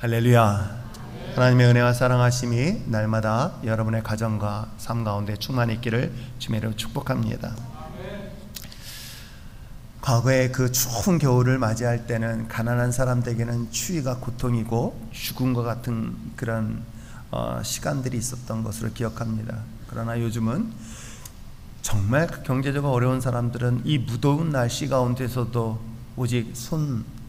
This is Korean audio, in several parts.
할렐루야. 하나님의 은혜와 사랑하심이 날마다 여러분의 가정과 삶 가운데 충만히 있기를 주님으로 축복합니다. 과거에 그 추운 겨울을 맞이할 때는 가난한 사람들에게는 추위가 고통이고 죽음과 같은 그런 시간들이 있었던 것으로 기억합니다. 그러나 요즘은 정말 경제적으로 어려운 사람들은 이 무더운 날씨 가운데서도 오직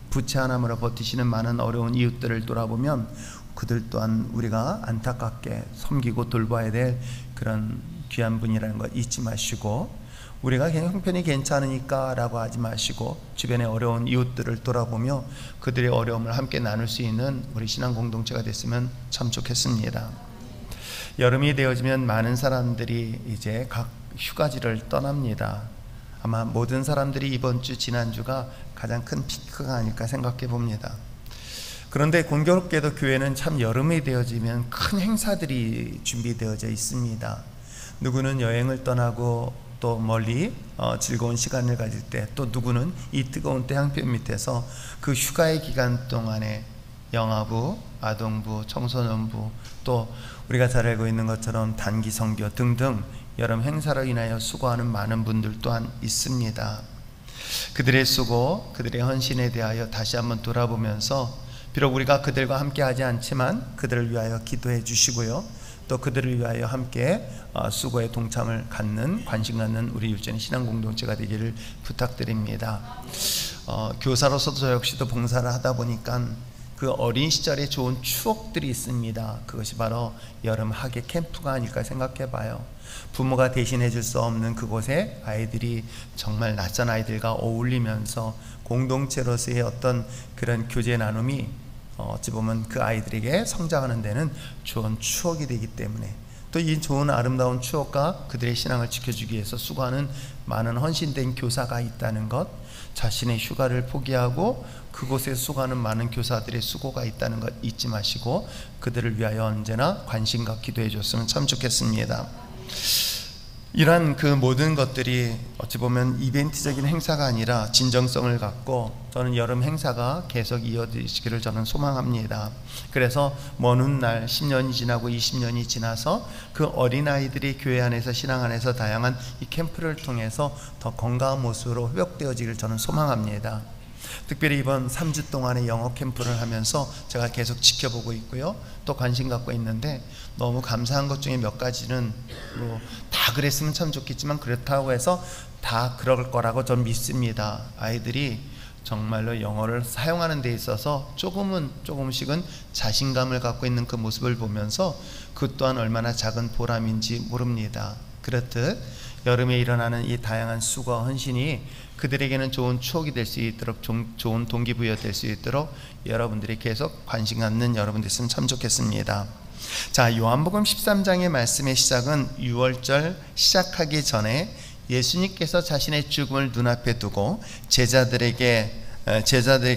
부채 하나로 버티시는 많은 어려운 이웃들을 돌아보면 그들 또한 우리가 안타깝게 섬기고 돌봐야 될 그런 귀한 분이라는 것 잊지 마시고, 우리가 형편이 괜찮으니까 라고 하지 마시고 주변의 어려운 이웃들을 돌아보며 그들의 어려움을 함께 나눌 수 있는 우리 신앙 공동체가 됐으면 참 좋겠습니다. 여름이 되어지면 많은 사람들이 이제 각 휴가지를 떠납니다. 아마 모든 사람들이 이번 주 지난주가 가장 큰 피크가 아닐까 생각해 봅니다. 그런데 공교롭게도 교회는 참 여름이 되어지면 큰 행사들이 준비되어져 있습니다. 누구는 여행을 떠나고 또 멀리 즐거운 시간을 가질 때, 또 누구는 이 뜨거운 태양볕 밑에서 그 휴가의 기간 동안에 영아부, 아동부, 청소년부, 또 우리가 잘 알고 있는 것처럼 단기 선교 등등 여름 행사로 인하여 수고하는 많은 분들 또한 있습니다. 그들의 수고, 그들의 헌신에 대하여 다시 한번 돌아보면서 비록 우리가 그들과 함께 하지 않지만 그들을 위하여 기도해 주시고요, 또 그들을 위하여 함께 수고에 동참을 갖는, 관심 갖는 우리 율전의 신앙 공동체가 되기를 부탁드립니다. 교사로서도 저 역시도 봉사를 하다 보니까 그 어린 시절에 좋은 추억들이 있습니다. 그것이 바로 여름 학예 캠프가 아닐까 생각해 봐요. 부모가 대신해 줄 수 없는 그곳에 아이들이 정말 낯선 아이들과 어울리면서 공동체로서의 어떤 그런 교제 나눔이 어찌 보면 그 아이들에게 성장하는 데는 좋은 추억이 되기 때문에, 또 이 좋은 아름다운 추억과 그들의 신앙을 지켜주기 위해서 수고하는 많은 헌신된 교사가 있다는 것, 자신의 휴가를 포기하고 그곳에 수고하는 많은 교사들의 수고가 있다는 것 잊지 마시고 그들을 위하여 언제나 관심과 기도해 줬으면 참 좋겠습니다. 이러한 그 모든 것들이 어찌 보면 이벤트적인 행사가 아니라 진정성을 갖고 저는 여름 행사가 계속 이어지기를 저는 소망합니다. 그래서 먼 훗날 10년이 지나고 20년이 지나서 그 어린아이들이 교회 안에서, 신앙 안에서 다양한 이 캠프를 통해서 더 건강한 모습으로 회복되어지기를 저는 소망합니다. 특별히 이번 3주 동안의 영어 캠프를 하면서 제가 계속 지켜보고 있고요, 또 관심 갖고 있는데 너무 감사한 것 중에 몇 가지는 다 그랬으면 참 좋겠지만 그렇다고 해서 다 그럴 거라고 전 믿습니다. 아이들이 정말로 영어를 사용하는 데 있어서 조금씩은 자신감을 갖고 있는 그 모습을 보면서 그 또한 얼마나 작은 보람인지 모릅니다. 그렇듯 여름에 일어나는 이 다양한 수고와 헌신이 그들에게는 좋은 추억이 될 수 있도록, 좋은 동기부여 될 수 있도록 여러분들이 계속 관심 갖는 여러분 됐으면 참 좋겠습니다. 자, 요한복음 13장의 말씀의 시작은 유월절 시작하기 전에 예수님께서 자신의 죽음을 눈앞에 두고 제자들에게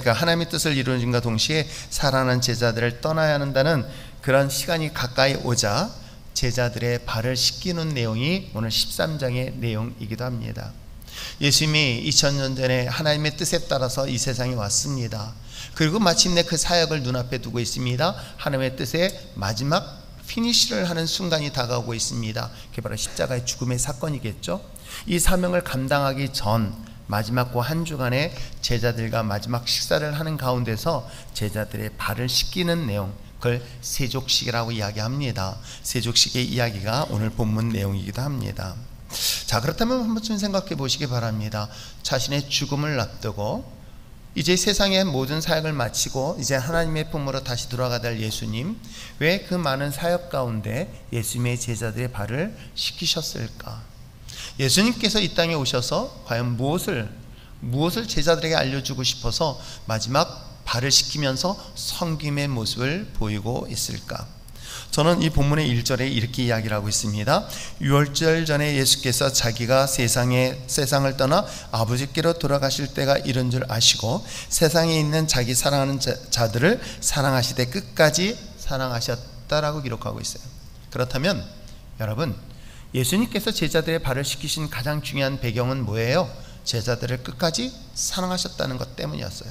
하나님의 뜻을 이루어진과 동시에 살아나는 제자들을 떠나야 한다는 그런 시간이 가까이 오자 제자들의 발을 씻기는 내용이 오늘 13장의 내용이기도 합니다. 예수님이 2000년 전에 하나님의 뜻에 따라서 이 세상에 왔습니다. 그리고 마침내 그 사역을 눈앞에 두고 있습니다. 하나님의 뜻의 마지막 피니시를 하는 순간이 다가오고 있습니다. 그게 바로 십자가의 죽음의 사건이겠죠. 이 사명을 감당하기 전 마지막 그 한 주간의 제자들과 마지막 식사를 하는 가운데서 제자들의 발을 씻기는 내용, 그걸 세족식이라고 이야기합니다. 세족식의 이야기가 오늘 본문 내용이기도 합니다. 자, 그렇다면 한 번쯤 생각해 보시기 바랍니다. 자신의 죽음을 앞두고 이제 세상의 모든 사역을 마치고 이제 하나님의 품으로 다시 돌아가야 될 예수님, 왜 그 많은 사역 가운데 예수님의 제자들의 발을 씻기셨을까? 예수님께서 이 땅에 오셔서 과연 무엇을 제자들에게 알려주고 싶어서 마지막 발을 씻기면서 섬김의 모습을 보이고 있을까? 저는 이 본문의 1절에 이렇게 이야기를 하고 있습니다. 유월절 전에 예수께서 자기가 세상을 떠나 아버지께로 돌아가실 때가 이른 줄 아시고 세상에 있는 자기 사랑하는 자들을 사랑하시되 끝까지 사랑하셨다라고 기록하고 있어요. 그렇다면 여러분, 예수님께서 제자들의 발을 씻기신 가장 중요한 배경은 뭐예요? 제자들을 끝까지 사랑하셨다는 것 때문이었어요.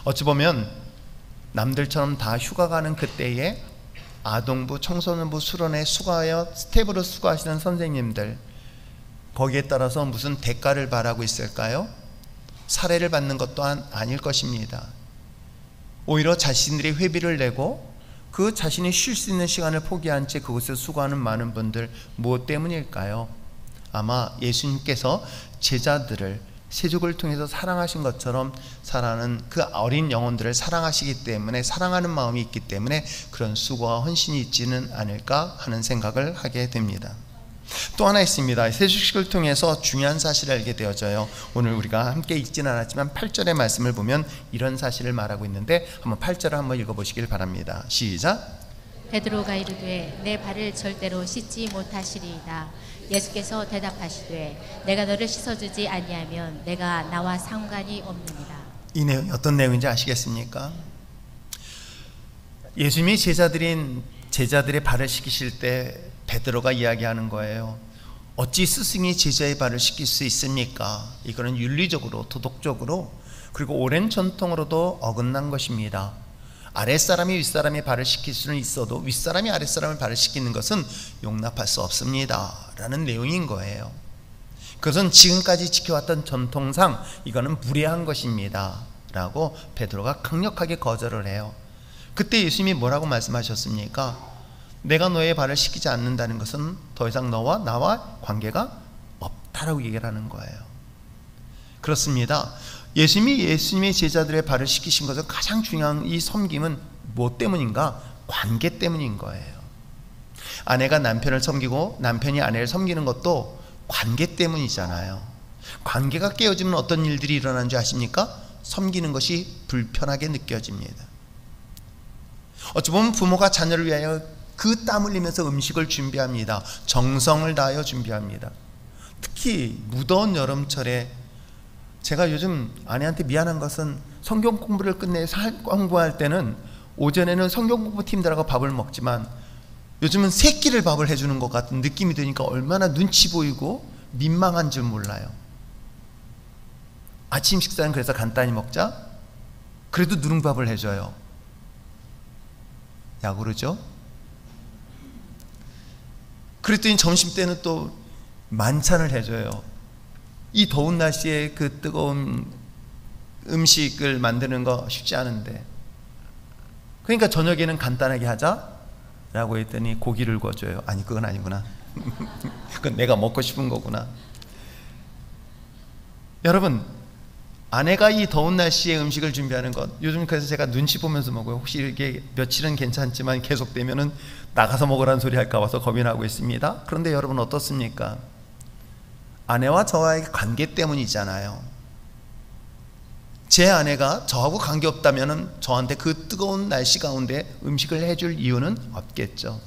어찌 보면 남들처럼 다 휴가 가는 그때에 아동부, 청소년부 수련회 수고하여 스텝으로 수고하시는 선생님들, 거기에 따라서 무슨 대가를 바라고 있을까요? 살해를 받는 것도 아닐 것입니다. 오히려 자신들이 회비를 내고 그 자신이 쉴 수 있는 시간을 포기한 채 그곳에 수고하는 많은 분들, 무엇 때문일까요? 아마 예수님께서 제자들을 세족을 통해서 사랑하신 것처럼 살아가는 그 어린 영혼들을 사랑하시기 때문에, 사랑하는 마음이 있기 때문에 그런 수고와 헌신이 있지는 않을까 하는 생각을 하게 됩니다. 또 하나 있습니다. 세족식을 통해서 중요한 사실을 알게 되어져요. 오늘 우리가 함께 읽지는 않았지만 8절의 말씀을 보면 이런 사실을 말하고 있는데, 한번 8절을 한번 읽어보시길 바랍니다. 시작. 베드로가 이르되 내 발을 절대로 씻지 못하시리이다. 예수께서 대답하시되 내가 너를 씻어주지 아니하면 내가 나와 상관이 없느니라. 이 내용이 어떤 내용인지 아시겠습니까? 예수님이 제자들의 발을 씻기실 때 베드로가 이야기하는 거예요. 어찌 스승이 제자의 발을 씻길 수 있습니까? 이거는 윤리적으로, 도덕적으로, 그리고 오랜 전통으로도 어긋난 것입니다. 아랫사람이 윗사람의 발을 씻길 수는 있어도 윗사람이 아랫사람의 발을 씻기는 것은 용납할 수 없습니다 라는 내용인 거예요. 그것은 지금까지 지켜왔던 전통상 이거는 무례한 것입니다 라고 베드로가 강력하게 거절을 해요. 그때 예수님이 뭐라고 말씀하셨습니까? 내가 너의 발을 씻기지 않는다는 것은 더 이상 너와 나와 관계가 없다라고 얘기를 하는 거예요. 그렇습니다. 예수님의 제자들의 발을 씻기신 것은 가장 중요한 이 섬김은 무엇 때문인가? 관계 때문인 거예요. 아내가 남편을 섬기고 남편이 아내를 섬기는 것도 관계 때문이잖아요. 관계가 깨어지면 어떤 일들이 일어나는 줄 아십니까? 섬기는 것이 불편하게 느껴집니다. 어찌 보면 부모가 자녀를 위하여 그 땀 흘리면서 음식을 준비합니다. 정성을 다하여 준비합니다. 특히 무더운 여름철에 제가 요즘 아내한테 미안한 것은, 성경 공부를 끝내 공부할 때는 오전에는 성경 공부팀들하고 밥을 먹지만 요즘은 세 끼를 밥을 해주는 것 같은 느낌이 드니까 얼마나 눈치 보이고 민망한 줄 몰라요. 아침 식사는 그래서 간단히 먹자. 그래도 누룽밥을 해줘요. 야구르죠? 그랬더니 점심때는 또 만찬을 해줘요. 이 더운 날씨에 그 뜨거운 음식을 만드는 거 쉽지 않은데, 그러니까 저녁에는 간단하게 하자라고 했더니 고기를 구워줘요. 아니, 그건 아니구나. 그건 내가 먹고 싶은 거구나. 여러분, 아내가 이 더운 날씨에 음식을 준비하는 것, 요즘 그래서 제가 눈치 보면서 먹어요. 혹시 이게 며칠은 괜찮지만 계속되면은 나가서 먹으라는 소리 할까 봐서 겁이 나고 있습니다. 그런데 여러분 어떻습니까? 아내와 저와의 관계 때문이잖아요. 제 아내가 저하고 관계없다면 저한테 그 뜨거운 날씨 가운데 음식을 해줄 이유는 없겠죠.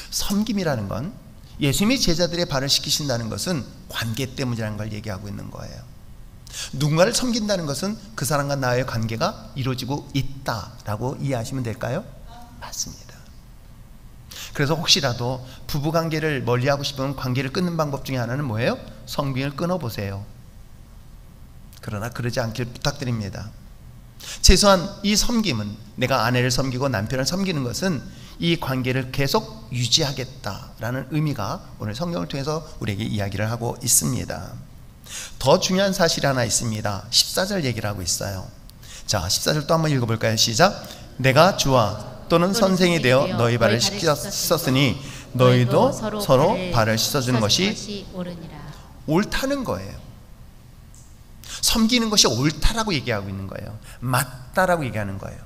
섬김이라는 건, 예수님이 제자들의 발을 씻기신다는 것은 관계 때문이라는 걸 얘기하고 있는 거예요. 누군가를 섬긴다는 것은 그 사람과 나의 관계가 이루어지고 있다라고 이해하시면 될까요? 맞습니다. 그래서 혹시라도 부부관계를 멀리하고 싶으면 관계를 끊는 방법 중에 하나는 뭐예요? 섬김을 끊어보세요. 그러나 그러지 않길 부탁드립니다. 최소한 이 섬김은, 내가 아내를 섬기고 남편을 섬기는 것은 이 관계를 계속 유지하겠다라는 의미가 오늘 성경을 통해서 우리에게 이야기를 하고 있습니다. 더 중요한 사실이 하나 있습니다. 14절 얘기를 하고 있어요. 자, 14절 또 한번 읽어볼까요? 시작. 내가 주와 또는 선생이 되어 너희 발을 씻었으니 너희도 서로 발을 씻어주는 것이 옳다는 거예요. 섬기는 것이 옳다라고 얘기하고 있는 거예요. 맞다라고 얘기하는 거예요.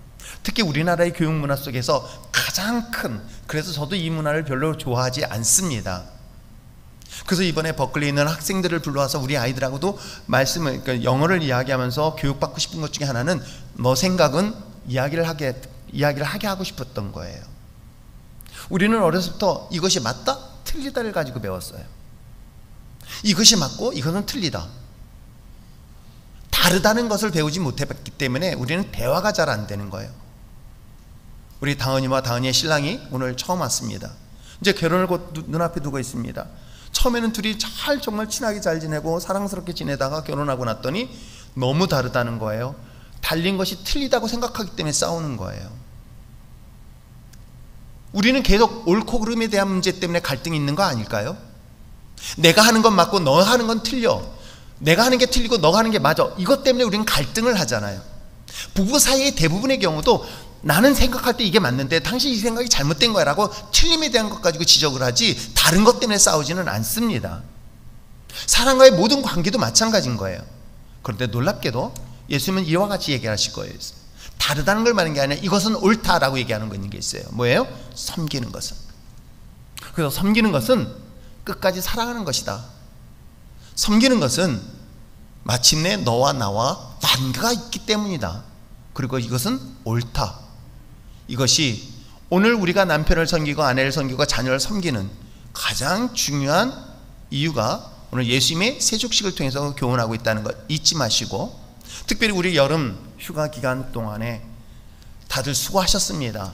특히 우리나라의 교육 문화 속에서 가장 큰, 그래서 저도 이 문화를 별로 좋아하지 않습니다. 그래서 이번에 버클리에 있는 학생들을 불러와서 우리 아이들하고도 그러니까 영어를 이야기하면서 교육받고 싶은 것 중에 하나는, 너 생각은 이야기를 하게 하고 싶었던 거예요. 우리는 어려서부터 이것이 맞다? 틀리다를 가지고 배웠어요. 이것이 맞고 이것은 틀리다. 다르다는 것을 배우지 못했기 때문에 우리는 대화가 잘 안 되는 거예요. 우리 다은이와 다은이의 신랑이 오늘 처음 왔습니다. 이제 결혼을 곧 눈앞에 두고 있습니다. 처음에는 둘이 정말 친하게 잘 지내고 사랑스럽게 지내다가 결혼하고 났더니 너무 다르다는 거예요. 달린 것이 틀리다고 생각하기 때문에 싸우는 거예요. 우리는 계속 옳고 그름에 대한 문제 때문에 갈등이 있는 거 아닐까요? 내가 하는 건 맞고 너 하는 건 틀려. 내가 하는 게 틀리고 너가 하는 게 맞아. 이것 때문에 우리는 갈등을 하잖아요. 부부 사이의 대부분의 경우도 나는 생각할 때 이게 맞는데 당신 이 생각이 잘못된 거야 라고 틀림에 대한 것 가지고 지적을 하지 다른 것 때문에 싸우지는 않습니다. 사람과의 모든 관계도 마찬가지인 거예요. 그런데 놀랍게도 예수님은 이와 같이 얘기하실 거예요. 다르다는 걸 말하는 게 아니라 이것은 옳다라고 얘기하는 거 있는 게 있어요. 뭐예요? 섬기는 것은. 그래서 섬기는 것은 끝까지 사랑하는 것이다. 섬기는 것은 마침내 너와 나와 관계가 있기 때문이다. 그리고 이것은 옳다. 이것이 오늘 우리가 남편을 섬기고 아내를 섬기고 자녀를 섬기는 가장 중요한 이유가 오늘 예수님의 세족식을 통해서 교훈하고 있다는 것 잊지 마시고, 특별히 우리 여름 휴가 기간 동안에 다들 수고하셨습니다.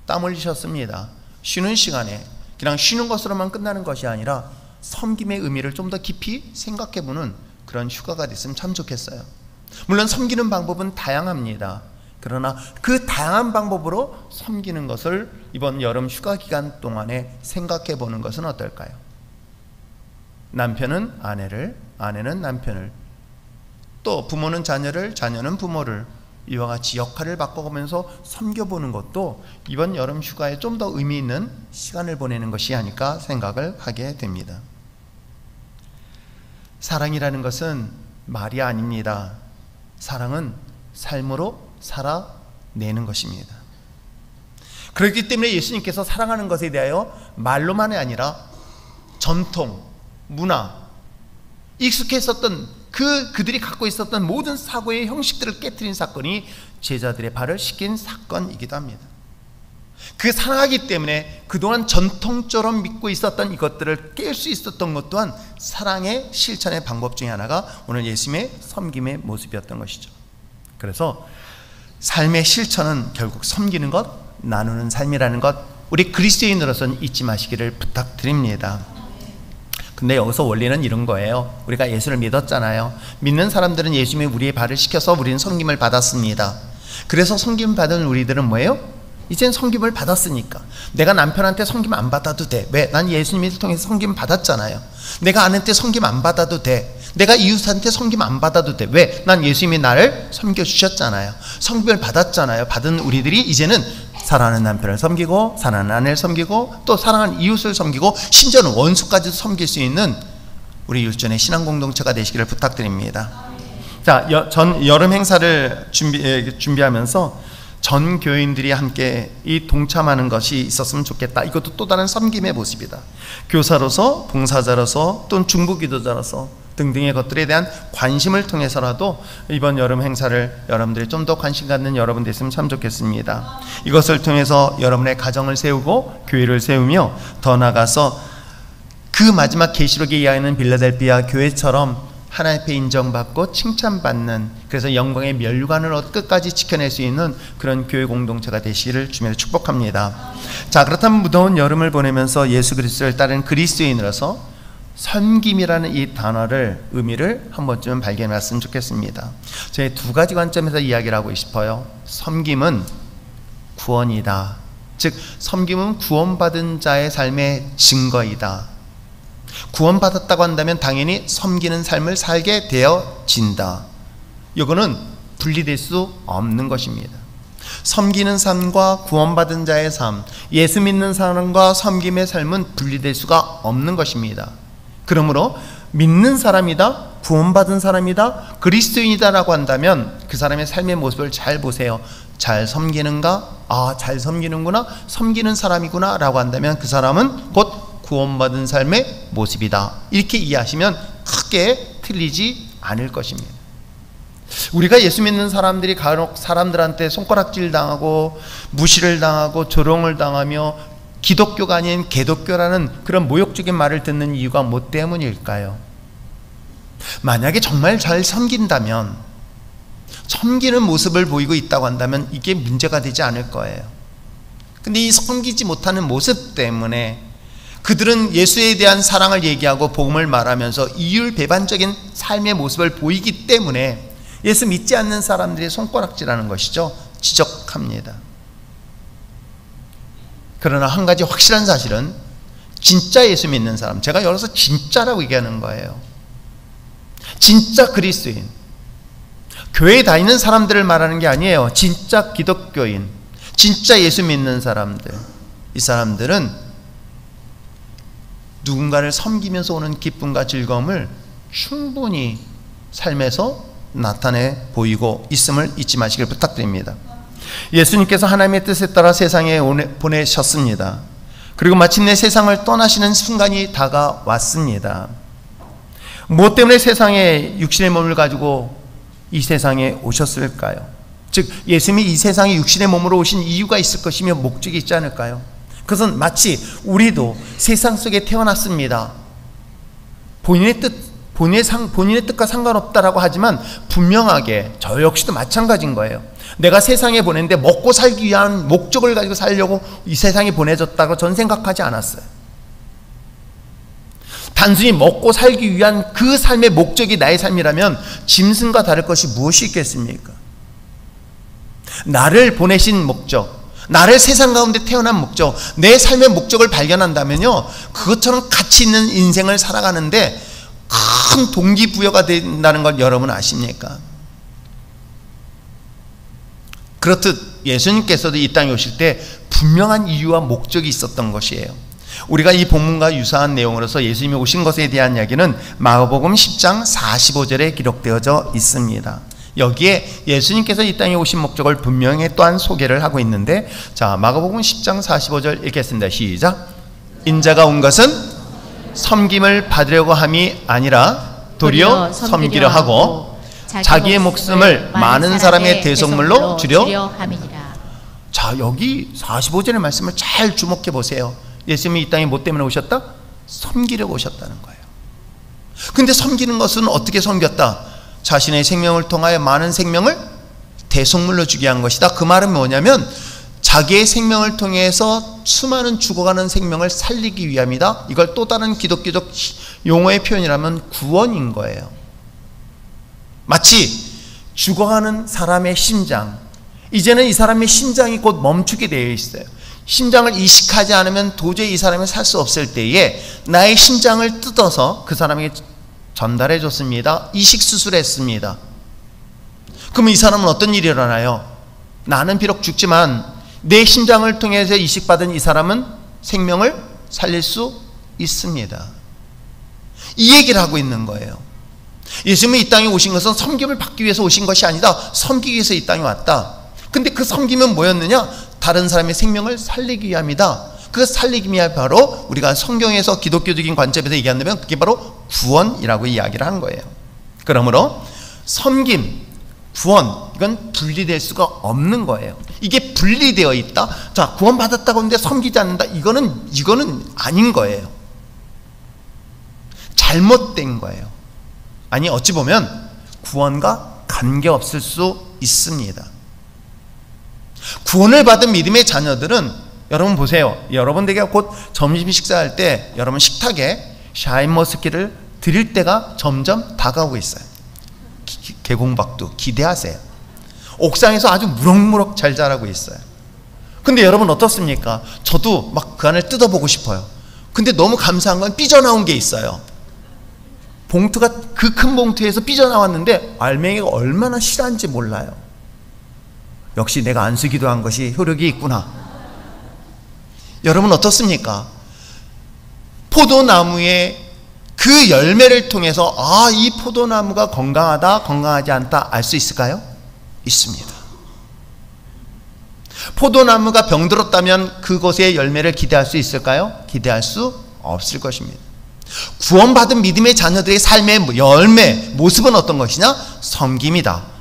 땀 흘리셨습니다. 쉬는 시간에 그냥 쉬는 것으로만 끝나는 것이 아니라 섬김의 의미를 좀 더 깊이 생각해보는 그런 휴가가 됐으면 참 좋겠어요. 물론 섬기는 방법은 다양합니다. 그러나 그 다양한 방법으로 섬기는 것을 이번 여름 휴가 기간 동안에 생각해 보는 것은 어떨까요? 남편은 아내를, 아내는 남편을, 또 부모는 자녀를, 자녀는 부모를 이와 같이 역할을 바꿔가면서 섬겨보는 것도 이번 여름 휴가에 좀 더 의미 있는 시간을 보내는 것이 아닐까 생각을 하게 됩니다. 사랑이라는 것은 말이 아닙니다. 사랑은 삶으로 살아내는 것입니다. 그렇기 때문에 예수님께서 사랑하는 것에 대하여 말로만이 아니라 전통, 문화, 익숙했었던 그들이 갖고 있었던 모든 사고의 형식들을 깨트린 사건이 제자들의 발을 씻긴 사건이기도 합니다. 그 사랑하기 때문에 그동안 전통처럼 믿고 있었던 이것들을 깰 수 있었던 것 또한 사랑의 실천의 방법 중에 하나가 오늘 예수님의 섬김의 모습이었던 것이죠. 그래서 삶의 실천은 결국 섬기는 것, 나누는 삶이라는 것, 우리 그리스도인으로서는 잊지 마시기를 부탁드립니다. 근데 여기서 원리는 이런 거예요. 우리가 예수를 믿었잖아요. 믿는 사람들은 예수님이 우리의 발을 씻겨서 우리는 섬김을 받았습니다. 그래서 섬김 받은 우리들은 뭐예요? 이젠 섬김을 받았으니까 내가 남편한테 섬김 안 받아도 돼. 왜? 난 예수님을 통해서 섬김 받았잖아요. 내가 아내한테 섬김 안 받아도 돼. 내가 이웃한테 섬김 안 받아도 돼. 왜? 난 예수님이 나를 섬겨주셨잖아요. 섬김을 받았잖아요. 받은 우리들이 이제는 사랑하는 남편을 섬기고 사랑하는 아내를 섬기고 또 사랑하는 이웃을 섬기고 심지어는 원수까지도 섬길 수 있는 우리 율전의 신앙 공동체가 되시기를 부탁드립니다. 자, 전 여름 행사를 준비하면서 전 교인들이 함께 이 동참하는 것이 있었으면 좋겠다. 이것도 또 다른 섬김의 모습이다. 교사로서, 봉사자로서, 또는 중보기도자로서 등등의 것들에 대한 관심을 통해서라도 이번 여름 행사를 여러분들이 좀 더 관심 갖는 여러분 됐으면 참 좋겠습니다. 이것을 통해서 여러분의 가정을 세우고 교회를 세우며 더 나아가서 그 마지막 계시록에 이야기하는 빌라델피아 교회처럼 하나님 앞에 인정받고 칭찬받는, 그래서 영광의 면류관을 끝까지 지켜낼 수 있는 그런 교회 공동체가 되시기를 주님으로 축복합니다. 자, 그렇다면 무더운 여름을 보내면서 예수 그리스도를 따르는 그리스도인으로서 섬김이라는 이 단어를, 의미를 한 번쯤은 발견했으면 좋겠습니다. 제 두 가지 관점에서 이야기를 하고 싶어요. 섬김은 구원이다. 즉 섬김은 구원받은 자의 삶의 증거이다. 구원받았다고 한다면 당연히 섬기는 삶을 살게 되어진다. 이거는 분리될 수 없는 것입니다. 섬기는 삶과 구원받은 자의 삶, 예수 믿는 사람과 섬김의 삶은 분리될 수가 없는 것입니다. 그러므로 믿는 사람이다, 구원받은 사람이다, 그리스도인이다라고 한다면 그 사람의 삶의 모습을 잘 보세요. 잘 섬기는가? 아, 잘 섬기는구나, 섬기는 사람이구나 라고 한다면 그 사람은 곧 구원받은 삶의 모습이다. 이렇게 이해하시면 크게 틀리지 않을 것입니다. 우리가 예수 믿는 사람들이 간혹 사람들한테 손가락질 당하고 무시를 당하고 조롱을 당하며 기독교가 아닌 개독교라는 그런 모욕적인 말을 듣는 이유가 뭐 때문일까요? 만약에 정말 잘 섬긴다면, 섬기는 모습을 보이고 있다고 한다면 이게 문제가 되지 않을 거예요. 근데 이 섬기지 못하는 모습 때문에 그들은 예수에 대한 사랑을 얘기하고 복음을 말하면서 이율배반적인 삶의 모습을 보이기 때문에 예수 믿지 않는 사람들이 손가락질하는 것이죠. 지적합니다. 그러나 한 가지 확실한 사실은 진짜 예수 믿는 사람, 제가 여기서 진짜라고 얘기하는 거예요. 진짜 그리스도인, 교회에 다니는 사람들을 말하는 게 아니에요. 진짜 기독교인, 진짜 예수 믿는 사람들, 이 사람들은 누군가를 섬기면서 오는 기쁨과 즐거움을 충분히 삶에서 나타내 보이고 있음을 잊지 마시길 부탁드립니다. 예수님께서 하나님의 뜻에 따라 세상에 보내셨습니다. 그리고 마침내 세상을 떠나시는 순간이 다가왔습니다. 무엇 때문에 세상에 육신의 몸을 가지고 이 세상에 오셨을까요? 즉 예수님이 이 세상에 육신의 몸으로 오신 이유가 있을 것이며 목적이 있지 않을까요? 그것은 마치 우리도 세상 속에 태어났습니다. 본인의 뜻과 상관없다라고 하지만 분명하게 저 역시도 마찬가지인 거예요. 내가 세상에 보냈는데 먹고 살기 위한 목적을 가지고 살려고 이 세상에 보내졌다고 전 생각하지 않았어요. 단순히 먹고 살기 위한 그 삶의 목적이 나의 삶이라면 짐승과 다를 것이 무엇이 있겠습니까? 나를 보내신 목적, 나를 세상 가운데 태어난 목적, 내 삶의 목적을 발견한다면요, 그것처럼 가치 있는 인생을 살아가는데 큰 동기부여가 된다는 걸 여러분 아십니까? 그렇듯 예수님께서도 이 땅에 오실 때 분명한 이유와 목적이 있었던 것이에요. 우리가 이 본문과 유사한 내용으로서 예수님이 오신 것에 대한 이야기는 마가복음 10장 45절에 기록되어져 있습니다. 여기에 예수님께서 이 땅에 오신 목적을 분명히 또한 소개를 하고 있는데, 자, 마가복음 10장 45절 읽겠습니다. 시작. 인자가 온 것은 섬김을 받으려고 함이 아니라 도리어 섬기려 하고 자기의 목숨을 많은 사람의 대속물로 주려 함이니라. 자, 여기 45절의 말씀을 잘 주목해 보세요. 예수님이 이 땅에 뭐 때문에 오셨다? 섬기려고 오셨다는 거예요. 근데 섬기는 것은 어떻게 섬겼다? 자신의 생명을 통하여 많은 생명을 대속물로 주게 한 것이다. 그 말은 뭐냐면 자기의 생명을 통해서 수많은 죽어가는 생명을 살리기 위함이다. 이걸 또 다른 기독교적 용어의 표현이라면 구원인 거예요. 마치 죽어가는 사람의 심장, 이제는 이 사람의 심장이 곧 멈추게 되어 있어요. 심장을 이식하지 않으면 도저히 이 사람이 살 수 없을 때에 나의 심장을 뜯어서 그 사람에게 전달해 줬습니다. 이식 수술했습니다. 그럼 이 사람은 어떤 일이 일어나요? 나는 비록 죽지만 내 심장을 통해서 이식받은 이 사람은 생명을 살릴 수 있습니다. 이 얘기를 하고 있는 거예요. 예수님이 이 땅에 오신 것은 섬김을 받기 위해서 오신 것이 아니다. 섬기기 위해서 이 땅에 왔다. 근데 그 섬김은 뭐였느냐? 다른 사람의 생명을 살리기 위함이다. 그 살리기 위함이 바로 우리가 성경에서 기독교적인 관점에서 얘기한다면 그게 바로 구원이라고 이야기를 한 거예요. 그러므로 섬김, 구원, 이건 분리될 수가 없는 거예요. 이게 분리되어 있다? 자, 구원 받았다고 하는데 섬기지 않는다? 이거는 아닌 거예요. 잘못된 거예요. 아니, 어찌 보면 구원과 관계없을 수 있습니다. 구원을 받은 믿음의 자녀들은, 여러분 보세요. 여러분들에게 곧 점심 식사할 때 여러분 식탁에 샤인머스켓을 드릴 때가 점점 다가오고 있어요. 개공박두 기대하세요. 옥상에서 아주 무럭무럭 잘 자라고 있어요. 근데 여러분 어떻습니까? 저도 막 그 안을 뜯어보고 싶어요. 근데 너무 감사한 건 삐져나온 게 있어요. 봉투가, 그 큰 봉투에서 삐져나왔는데 알맹이가 얼마나 실한지 몰라요. 역시 내가 안 쓰기도 한 것이 효력이 있구나. 여러분 어떻습니까? 포도나무의 그 열매를 통해서 이 포도나무가 건강하다, 건강하지 않다 알 수 있을까요? 있습니다. 포도나무가 병들었다면 그것의 열매를 기대할 수 있을까요? 기대할 수 없을 것입니다. 구원받은 믿음의 자녀들의 삶의 열매, 모습은 어떤 것이냐? 섬김이다.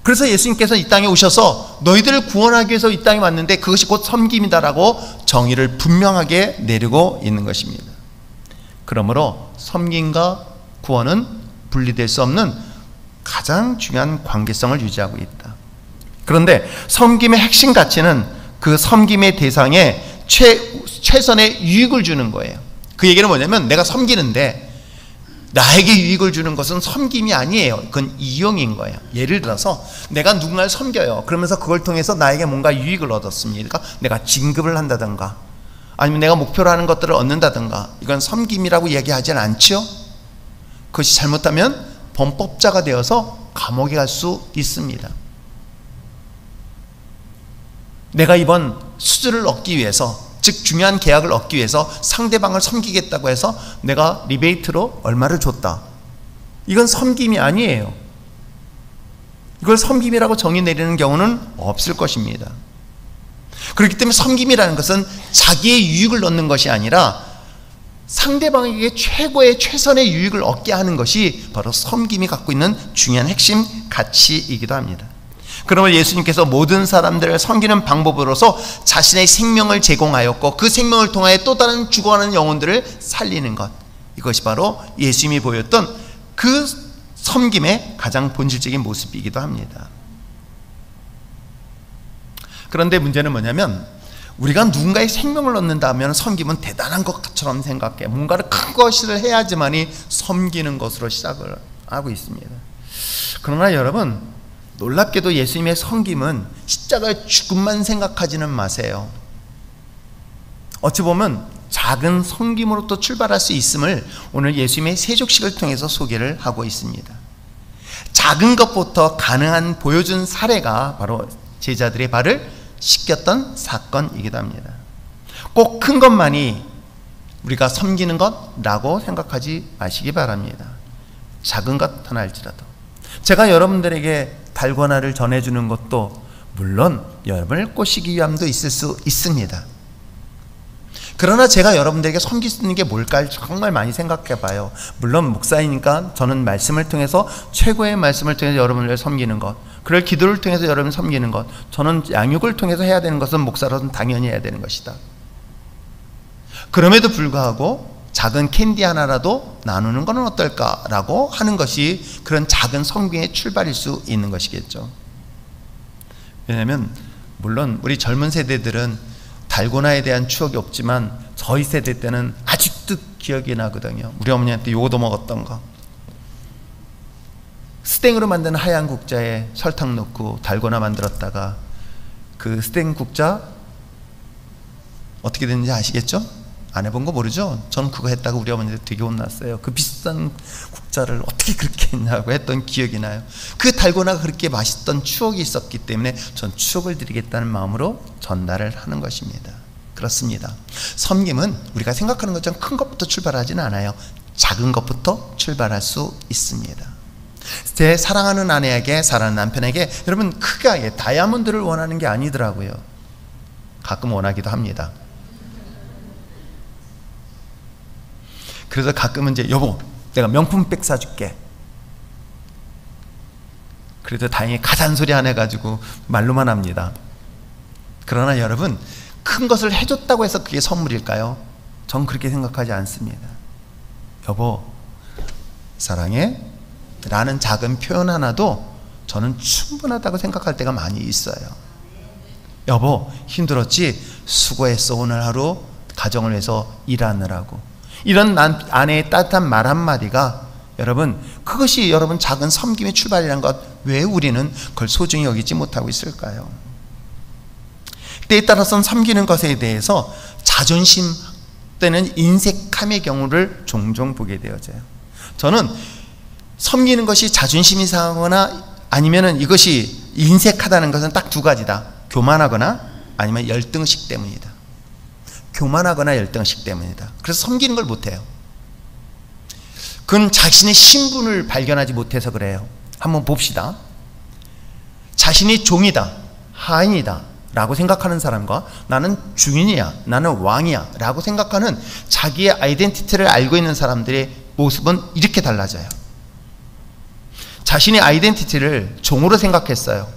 그래서 예수님께서 이 땅에 오셔서 너희들을 구원하기 위해서 이 땅에 왔는데 그것이 곧 섬김이다라고 정의를 분명하게 내리고 있는 것입니다. 그러므로 섬김과 구원은 분리될 수 없는 가장 중요한 관계성을 유지하고 있다. 그런데 섬김의 핵심 가치는 그 섬김의 대상에 최선의 유익을 주는 거예요. 그 얘기는 뭐냐면 내가 섬기는데 나에게 유익을 주는 것은 섬김이 아니에요. 그건 이용인 거예요. 예를 들어서 내가 누군가를 섬겨요. 그러면서 그걸 통해서 나에게 뭔가 유익을 얻었습니까? 내가 진급을 한다든가 아니면 내가 목표로 하는 것들을 얻는다든가, 이건 섬김이라고 이야기하지는 않죠. 그것이 잘못하면 범법자가 되어서 감옥에 갈 수 있습니다. 내가 이번 수주를 얻기 위해서, 즉 중요한 계약을 얻기 위해서 상대방을 섬기겠다고 해서 내가 리베이트로 얼마를 줬다, 이건 섬김이 아니에요. 이걸 섬김이라고 정의 내리는 경우는 없을 것입니다. 그렇기 때문에 섬김이라는 것은 자기의 유익을 얻는 것이 아니라 상대방에게 최고의 최선의 유익을 얻게 하는 것이 바로 섬김이 갖고 있는 중요한 핵심 가치이기도 합니다. 그러면 예수님께서 모든 사람들을 섬기는 방법으로서 자신의 생명을 제공하였고, 그 생명을 통하여 또 다른 죽어가는 영혼들을 살리는 것, 이것이 바로 예수님이 보였던 그 섬김의 가장 본질적인 모습이기도 합니다. 그런데 문제는 뭐냐면, 우리가 누군가의 생명을 얻는다면 섬김은 대단한 것처럼 생각해. 뭔가를 큰 것을 해야지만이 섬기는 것으로 시작을 하고 있습니다. 그러나 여러분, 놀랍게도 예수님의 섬김은 십자가의 죽음만 생각하지는 마세요. 어찌 보면 작은 섬김으로부터 출발할 수 있음을 오늘 예수님의 세족식을 통해서 소개를 하고 있습니다. 작은 것부터 가능한 보여준 사례가 바로 제자들의 발을 씻겼던 사건이기도 합니다. 꼭 큰 것만이 우리가 섬기는 것라고 생각하지 마시기 바랍니다. 작은 것 하나일지라도. 제가 여러분들에게 달고나를 전해주는 것도 물론 여러분을 꼬시기 위함도 있을 수 있습니다. 그러나 제가 여러분들에게 섬길 수 있는 게 뭘까 정말 많이 생각해 봐요. 물론 목사이니까 저는 말씀을 통해서, 최고의 말씀을 통해서 여러분을 섬기는 것, 그럴 기도를 통해서 여러분을 섬기는 것, 저는 양육을 통해서 해야 되는 것은 목사로서는 당연히 해야 되는 것이다. 그럼에도 불구하고 작은 캔디 하나라도 나누는 것은 어떨까라고 하는 것이 그런 작은 섬김의 출발일 수 있는 것이겠죠. 왜냐하면 물론 우리 젊은 세대들은 달고나에 대한 추억이 없지만 저희 세대 때는 아직도 기억이 나거든요. 우리 어머니한테 요거도 먹었던 거. 스탱으로 만든 하얀 국자에 설탕 넣고 달고나 만들었다가 그 스탱 국자 어떻게 됐는지 아시겠죠? 안 해본 거 모르죠? 저는 그거 했다가 우리 어머니한테 되게 혼났어요. 그 비싼 국자를 어떻게 그렇게 했냐고 했던 기억이 나요. 그 달고나가 그렇게 맛있던 추억이 있었기 때문에 전 추억을 드리겠다는 마음으로 전달을 하는 것입니다. 그렇습니다. 섬김은 우리가 생각하는 것처럼 큰 것부터 출발하지는 않아요. 작은 것부터 출발할 수 있습니다. 제 사랑하는 아내에게, 사랑하는 남편에게 여러분 크게 다이아몬드를 원하는 게 아니더라고요. 가끔 원하기도 합니다. 그래서 가끔은 이제 여보 내가 명품백 사줄게. 그래도 다행히 가산소리 안 해가지고 말로만 합니다. 그러나 여러분 큰 것을 해줬다고 해서 그게 선물일까요? 전 그렇게 생각하지 않습니다. 여보 사랑해 라는 작은 표현 하나도 저는 충분하다고 생각할 때가 많이 있어요. 여보 힘들었지? 수고했어 오늘 하루 가정을 위해서 일하느라고. 이런 아내의 따뜻한 말 한마디가 여러분 그것이 여러분 작은 섬김의 출발이라는 것, 왜 우리는 그걸 소중히 여기지 못하고 있을까요? 때에 따라서는 섬기는 것에 대해서 자존심 또는 인색함의 경우를 종종 보게 되어져요. 저는 섬기는 것이 자존심이 상하거나 아니면 이것이 인색하다는 것은 딱 두 가지다. 교만하거나 아니면 열등식 때문이다. 교만하거나 열등식 때문이다. 그래서 섬기는 걸 못해요. 그건 자신의 신분을 발견하지 못해서 그래요. 한번 봅시다. 자신이 종이다, 하인이다 라고 생각하는 사람과 나는 주인이야, 나는 왕이야 라고 생각하는 자기의 아이덴티티를 알고 있는 사람들의 모습은 이렇게 달라져요. 자신의 아이덴티티를 종으로 생각했어요.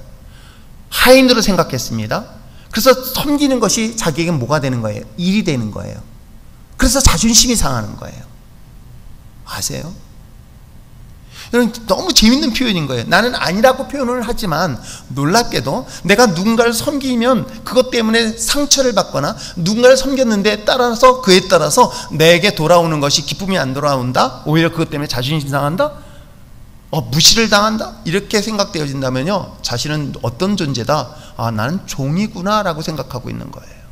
하인으로 생각했습니다. 그래서 섬기는 것이 자기에게 뭐가 되는 거예요? 일이 되는 거예요. 그래서 자존심이 상하는 거예요. 아세요? 여러분 너무 재밌는 표현인 거예요. 나는 아니라고 표현을 하지만 놀랍게도 내가 누군가를 섬기면 그것 때문에 상처를 받거나 누군가를 섬겼는데 따라서 그에 따라서 내게 돌아오는 것이 기쁨이 안 돌아온다? 오히려 그것 때문에 자존심 상한다? 무시를 당한다? 이렇게 생각되어진다면요 자신은 어떤 존재다? 나는 종이구나 라고 생각하고 있는 거예요.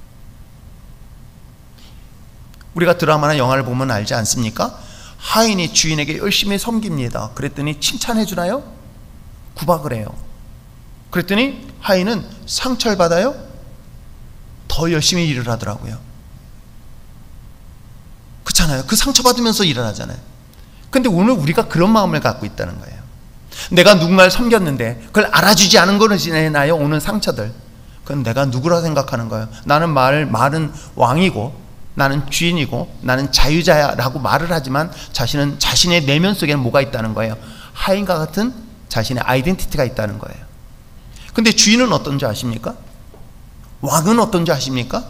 우리가 드라마나 영화를 보면 알지 않습니까? 하인이 주인에게 열심히 섬깁니다. 그랬더니 칭찬해 주나요? 구박을 해요. 그랬더니 하인은 상처를 받아요? 더 열심히 일을 하더라고요. 그렇잖아요. 그 상처받으면서 일을 하잖아요. 근데 오늘 우리가 그런 마음을 갖고 있다는 거예요. 내가 누군가를 섬겼는데 그걸 알아주지 않은 거는 지내나요? 오는 상처들. 그건 내가 누구라 생각하는 거예요. 나는 말은 왕이고 나는 주인이고 나는 자유자야 라고 말을 하지만 자신은 자신의 내면 속에는 뭐가 있다는 거예요? 하인과 같은 자신의 아이덴티티가 있다는 거예요. 근데 주인은 어떤지 아십니까? 왕은 어떤지 아십니까?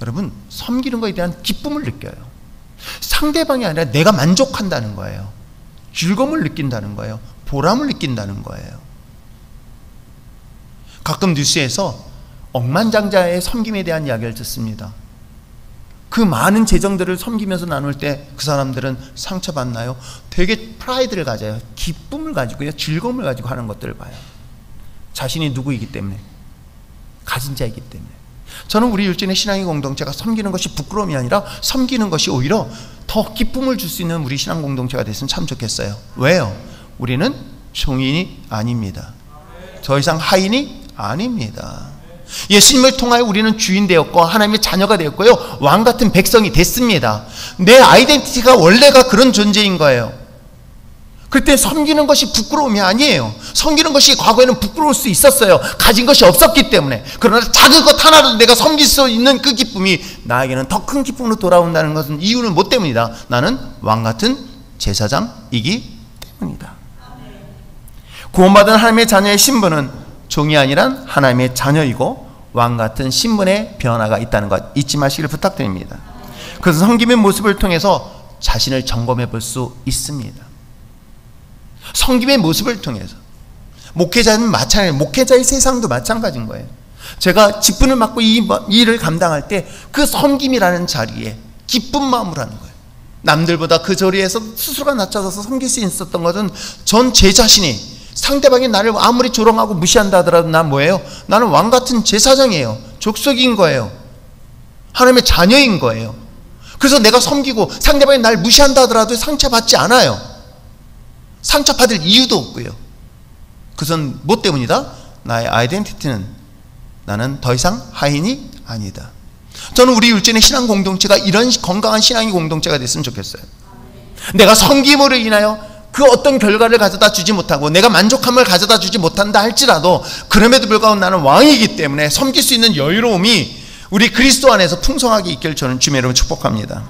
여러분, 섬기는 것에 대한 기쁨을 느껴요. 상대방이 아니라 내가 만족한다는 거예요. 즐거움을 느낀다는 거예요. 보람을 느낀다는 거예요. 가끔 뉴스에서 억만장자의 섬김에 대한 이야기를 듣습니다. 그 많은 재정들을 섬기면서 나눌 때 그 사람들은 상처받나요? 되게 프라이드를 가져요. 기쁨을 가지고요. 즐거움을 가지고 하는 것들을 봐요. 자신이 누구이기 때문에, 가진 자이기 때문에. 저는 우리 율전의 신앙의 공동체가 섬기는 것이 부끄러움이 아니라 섬기는 것이 오히려 더 기쁨을 줄 수 있는 우리 신앙 공동체가 됐으면 참 좋겠어요. 왜요? 우리는 종인이 아닙니다. 더 이상 하인이 아닙니다. 예수님을 통하여 우리는 주인 되었고 하나님의 자녀가 되었고요, 왕 같은 백성이 됐습니다. 내 아이덴티티가 원래가 그런 존재인 거예요. 그때 섬기는 것이 부끄러움이 아니에요. 섬기는 것이 과거에는 부끄러울 수 있었어요. 가진 것이 없었기 때문에. 그러나 작은 것 하나라도 내가 섬길 수 있는 그 기쁨이 나에게는 더 큰 기쁨으로 돌아온다는 것은 이유는 뭐 때문이다? 나는 왕 같은 제사장이기 때문이다. 구원받은 하나님의 자녀의 신분은 종이 아니란 하나님의 자녀이고 왕 같은 신분의 변화가 있다는 것 잊지 마시기를 부탁드립니다. 그래서 섬김의 모습을 통해서 자신을 점검해 볼 수 있습니다. 섬김의 모습을 통해서. 목회자는 마찬가지예요. 목회자의 세상도 마찬가지인 거예요. 제가 직분을 맡고 이 일을 감당할 때 그 섬김이라는 자리에 기쁜 마음으로 하는 거예요. 남들보다 그 자리에서 스스로가 낮춰져서 섬길 수 있었던 것은 전 제 자신이, 상대방이 나를 아무리 조롱하고 무시한다 하더라도 난 뭐예요? 나는 왕같은 제사장이에요. 족속인 거예요. 하나님의 자녀인 거예요. 그래서 내가 섬기고 상대방이 날 무시한다 하더라도 상처받지 않아요. 상처받을 이유도 없고요. 그것은 뭐 때문이다? 나의 아이덴티티는 나는 더 이상 하인이 아니다. 저는 우리 율전의 신앙 공동체가 이런 건강한 신앙의 공동체가 됐으면 좋겠어요. 내가 섬김으로 인하여 그 어떤 결과를 가져다 주지 못하고 내가 만족함을 가져다 주지 못한다 할지라도 그럼에도 불구하고 나는 왕이기 때문에 섬길 수 있는 여유로움이 우리 그리스도 안에서 풍성하게 있기를 저는 주님의 이름으로 축복합니다.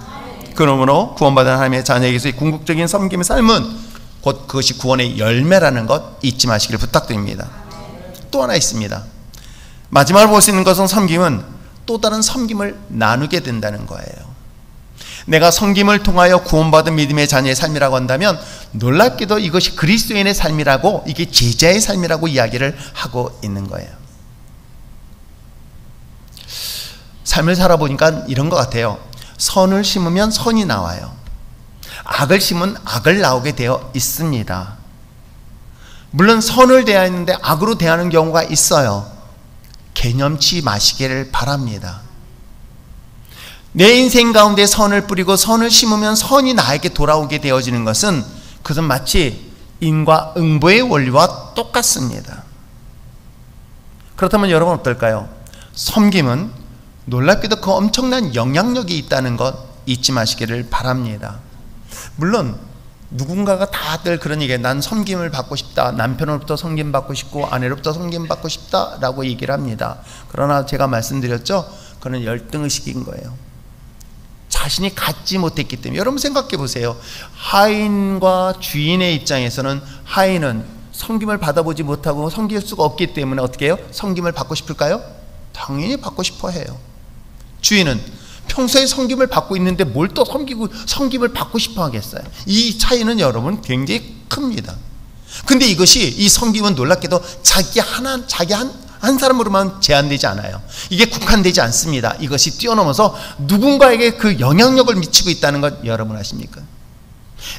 그러므로 구원받은 하나님의 자녀에게서의 궁극적인 섬김의 삶은 곧 그것이 구원의 열매라는 것 잊지 마시기를 부탁드립니다. 또 하나 있습니다. 마지막으로 볼 수 있는 것은 섬김은 또 다른 섬김을 나누게 된다는 거예요. 내가 섬김을 통하여 구원받은 믿음의 자녀의 삶이라고 한다면 놀랍게도 이것이 그리스도인의 삶이라고, 이게 제자의 삶이라고 이야기를 하고 있는 거예요. 삶을 살아보니까 이런 것 같아요. 선을 심으면 선이 나와요. 악을 심으면 악을 나오게 되어 있습니다. 물론 선을 대하였는데 악으로 대하는 경우가 있어요. 개념치 마시기를 바랍니다. 내 인생 가운데 선을 뿌리고 선을 심으면 선이 나에게 돌아오게 되어지는 것은 그것은 마치 인과응보의 원리와 똑같습니다. 그렇다면 여러분 어떨까요? 섬김은 놀랍게도 그 엄청난 영향력이 있다는 것 잊지 마시기를 바랍니다. 물론 누군가가 다들 그런 얘기해요. 난 섬김을 받고 싶다. 남편으로부터 섬김 받고 싶고 아내로부터 섬김 받고 싶다 라고 얘기를 합니다. 그러나 제가 말씀드렸죠, 그건 열등의식인 거예요. 자신이 갖지 못했기 때문에. 여러분 생각해 보세요. 하인과 주인의 입장에서는 하인은 섬김을 받아보지 못하고 섬길 수가 없기 때문에 어떻게 해요? 섬김을 받고 싶을까요? 당연히 받고 싶어 해요. 주인은 평소에 섬김을 받고 있는데 뭘 또 섬김을 받고 싶어 하겠어요? 이 차이는 여러분 굉장히 큽니다. 근데 이것이, 이 섬김은 놀랍게도 자기 한 사람으로만 제한되지 않아요. 이게 국한되지 않습니다. 이것이 뛰어넘어서 누군가에게 그 영향력을 미치고 있다는 것 여러분 아십니까?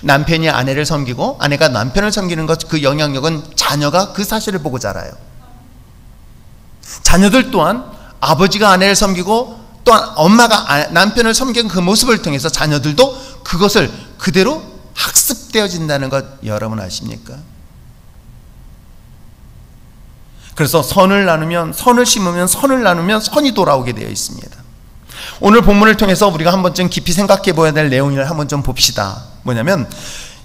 남편이 아내를 섬기고 아내가 남편을 섬기는 것, 그 영향력은 자녀가 그 사실을 보고 자라요. 자녀들 또한 아버지가 아내를 섬기고 또한 엄마가 남편을 섬긴 그 모습을 통해서 자녀들도 그것을 그대로 학습되어진다는 것 여러분 아십니까? 그래서 선을 나누면, 선을 심으면 선을 나누면 선이 돌아오게 되어 있습니다. 오늘 본문을 통해서 우리가 한 번쯤 깊이 생각해 보아야 될 내용을 한번 좀 봅시다. 뭐냐면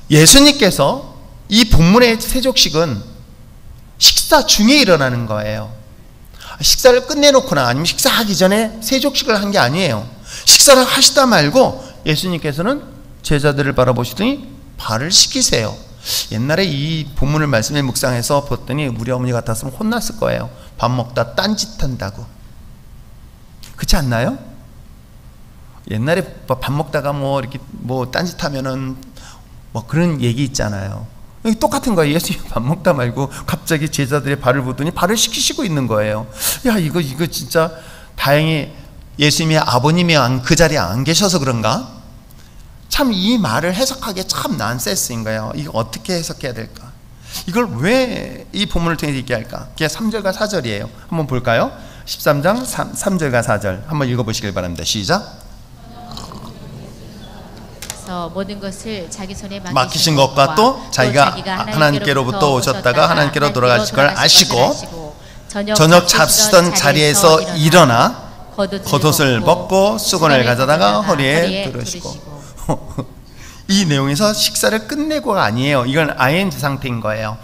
예수님께서 이 본문의 세족식은 식사 중에 일어나는 거예요. 식사를 끝내놓거나 아니면 식사하기 전에 세족식을 한 게 아니에요. 식사를 하시다 말고 예수님께서는 제자들을 바라보시더니 발을 씻기세요. 옛날에 이 본문을 말씀에 묵상해서 봤더니 우리 어머니 같았으면 혼났을 거예요. 밥 먹다 딴짓한다고. 그렇지 않나요? 옛날에 밥 먹다가 이렇게 딴짓하면은 그런 얘기 있잖아요. 똑같은 거예요. 예수님 밥 먹다 말고 갑자기 제자들의 발을 보더니 발을 씻기시고 있는 거예요. 야, 이거 진짜 다행히 예수님의 아버님이 그 자리에 안 계셔서 그런가? 참 이 말을 해석하기에 참 난센스인 거예요. 이거 어떻게 해석해야 될까? 이걸 왜 이 본문을 통해서 얘기할까? 그게 3절과 4절이에요. 한번 볼까요? 13장 3절과 4절 한번 읽어보시길 바랍니다. 시작. 모든 것을 자기 손에 맡기신 것과 또 자기가 하나님께로부터 오셨다가 하나님께로 돌아가실 걸 아시고 저녁 잡수던 자리에서 일어나 겉옷을 벗고 수건을 가져다가 허리에 두르시고 이 내용에서 식사를 끝내고가 아니에요. 이건 ING 상태인 거예요.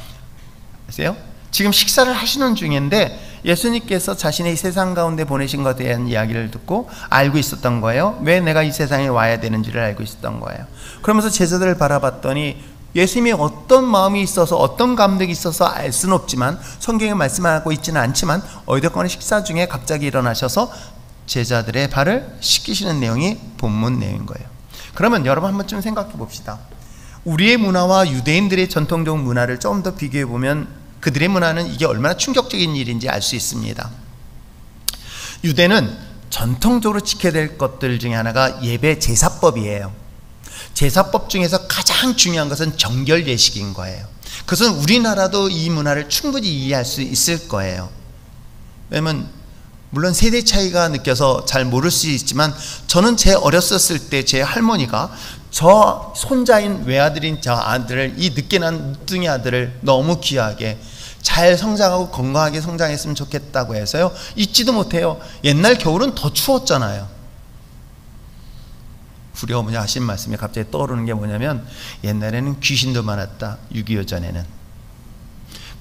아세요? 지금 식사를 하시는 중인데 예수님께서 자신의 이 세상 가운데 보내신 것에 대한 이야기를 듣고 알고 있었던 거예요. 왜 내가 이 세상에 와야 되는지를 알고 있었던 거예요. 그러면서 제자들을 바라봤더니 예수님이 어떤 마음이 있어서 어떤 감독이 있어서 알 수는 없지만 성경에 말씀하고 있지는 않지만 어디든 식사 중에 갑자기 일어나셔서 제자들의 발을 씻기시는 내용이 본문 내용인 거예요. 그러면 여러분 한번 좀 생각해 봅시다. 우리의 문화와 유대인들의 전통적 문화를 좀 더 비교해 보면 그들의 문화는 이게 얼마나 충격적인 일인지 알 수 있습니다. 유대는 전통적으로 지켜야 될 것들 중에 하나가 예배 제사법이에요. 제사법 중에서 가장 중요한 것은 정결 예식인 거예요. 그것은 우리나라도 이 문화를 충분히 이해할 수 있을 거예요. 왜냐면 물론 세대 차이가 느껴서 잘 모를 수 있지만 저는 제 어렸었을 때 제 할머니가 저 손자인 외아들인 저 아들을, 이 늦게 난 늦둥이 아들을 너무 귀하게 잘 성장하고 건강하게 성장했으면 좋겠다고 해서요 잊지도 못해요. 옛날 겨울은 더 추웠잖아요. 우리 어머니 하신 말씀이 갑자기 떠오르는 게 뭐냐면 옛날에는 귀신도 많았다, 6.25 전에는.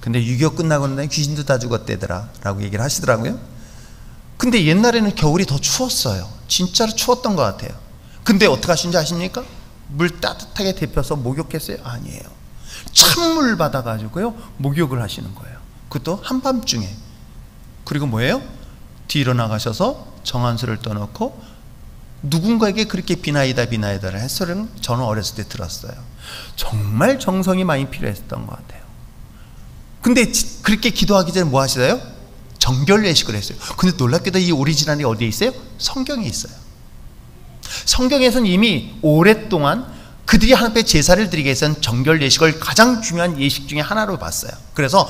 근데 6.25 끝나고 난 귀신도 다 죽었대더라 라고 얘기를 하시더라고요. 근데 옛날에는 겨울이 더 추웠어요. 진짜로 추웠던 것 같아요. 근데 어떻게 하신지 아십니까? 물 따뜻하게 데펴서 목욕했어요? 아니에요. 찬물 받아가지고요 목욕을 하시는 거예요. 그것도 한밤중에. 그리고 뭐예요? 뒤로 나가셔서 정한수를 떠놓고 누군가에게 그렇게 비나이다를 했어를 저는 어렸을 때 들었어요. 정말 정성이 많이 필요했던 것 같아요. 근데 그렇게 기도하기 전에 뭐 하시나요? 정결 예식을 했어요. 근데 놀랍게도 이 오리지널이 어디에 있어요? 성경에 있어요. 성경에서는 이미 오랫동안 그들이 하나님 앞에 제사를 드리기 위해서는 정결 예식을 가장 중요한 예식 중에 하나로 봤어요. 그래서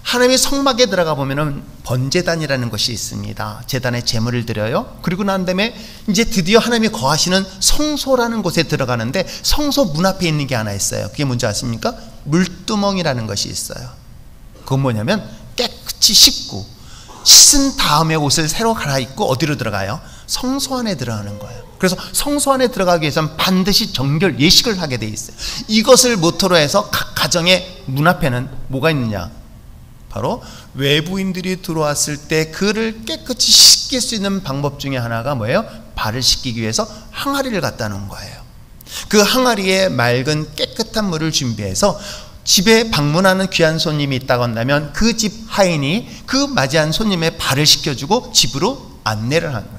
하나님의 성막에 들어가 보면은 번제단이라는 것이 있습니다. 제단에 제물을 드려요. 그리고 난 다음에 이제 드디어 하나님이 거하시는 성소라는 곳에 들어가는데 성소 문 앞에 있는 게 하나 있어요. 그게 뭔지 아십니까? 물두멍이라는 것이 있어요. 그건 뭐냐면 깨끗이 씻고 씻은 다음에 옷을 새로 갈아입고 어디로 들어가요? 성소 안에 들어가는 거예요. 그래서 성소 안에 들어가기 위해서는 반드시 정결 예식을 하게 돼 있어요. 이것을 모토로 해서 각 가정의 문 앞에는 뭐가 있느냐? 바로 외부인들이 들어왔을 때 그를 깨끗이 씻길 수 있는 방법 중에 하나가 뭐예요? 발을 씻기기 위해서 항아리를 갖다 놓은 거예요. 그 항아리에 맑은 깨끗한 물을 준비해서 집에 방문하는 귀한 손님이 있다고 한다면 그 집 하인이 그 맞이한 손님의 발을 씻겨주고 집으로 안내를 하는 거예요.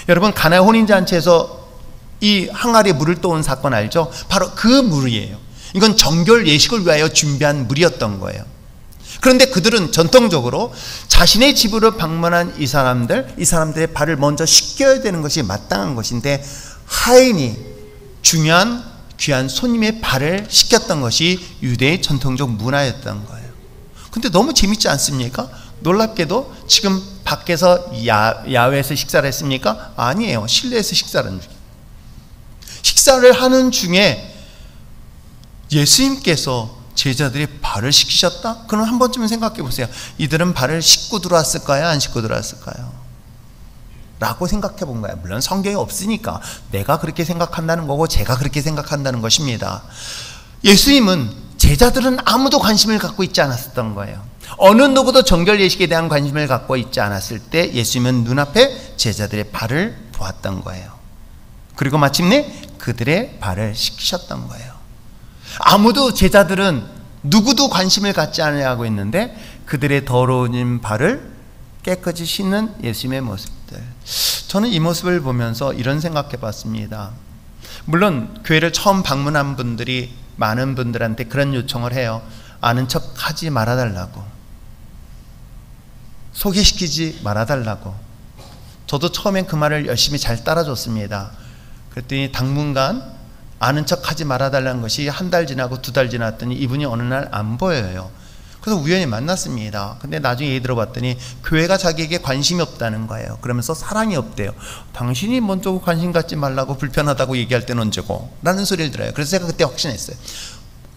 여러분 가나의 혼인잔치에서 이 항아리에 물을 떠온 사건 알죠? 바로 그 물이에요. 이건 정결 예식을 위하여 준비한 물이었던 거예요. 그런데 그들은 전통적으로 자신의 집으로 방문한 이 사람들의 발을 먼저 씻겨야 되는 것이 마땅한 것인데 하인이 중요한 귀한 손님의 발을 씻겼던 것이 유대의 전통적 문화였던 거예요. 근데 너무 재밌지 않습니까? 놀랍게도 지금 밖에서 야외에서 식사를 했습니까? 아니에요. 실내에서 식사를 하는 중이에요. 식사를 하는 중에 예수님께서 제자들이 발을 씻기셨다? 그럼 한 번쯤은 생각해 보세요. 이들은 발을 씻고 들어왔을까요? 안 씻고 들어왔을까요? 라고 생각해 본 거예요. 물론 성경이 없으니까 내가 그렇게 생각한다는 거고 제가 그렇게 생각한다는 것입니다. 예수님은 제자들은 아무도 관심을 갖고 있지 않았던 거예요. 어느 누구도 정결 예식에 대한 관심을 갖고 있지 않았을 때 예수님은 눈앞에 제자들의 발을 보았던 거예요. 그리고 마침내 그들의 발을 씻기셨던 거예요. 아무도 제자들은 누구도 관심을 갖지 않으려고 했는데 그들의 더러운 발을 깨끗이 씻는 예수님의 모습들. 저는 이 모습을 보면서 이런 생각해 봤습니다. 물론 교회를 처음 방문한 분들이 많은 분들한테 그런 요청을 해요. 아는 척 하지 말아달라고, 소개시키지 말아달라고. 저도 처음엔 그 말을 열심히 잘 따라줬습니다. 그랬더니 당분간 아는 척 하지 말아달라는 것이 한 달 지나고 2달 지났더니 이분이 어느 날 안 보여요. 그래서 우연히 만났습니다. 근데 나중에 얘기 들어봤더니 교회가 자기에게 관심이 없다는 거예요. 그러면서 사랑이 없대요. 당신이 먼저 관심 갖지 말라고 불편하다고 얘기할 때는 언제고? 라는 소리를 들어요. 그래서 제가 그때 확신했어요.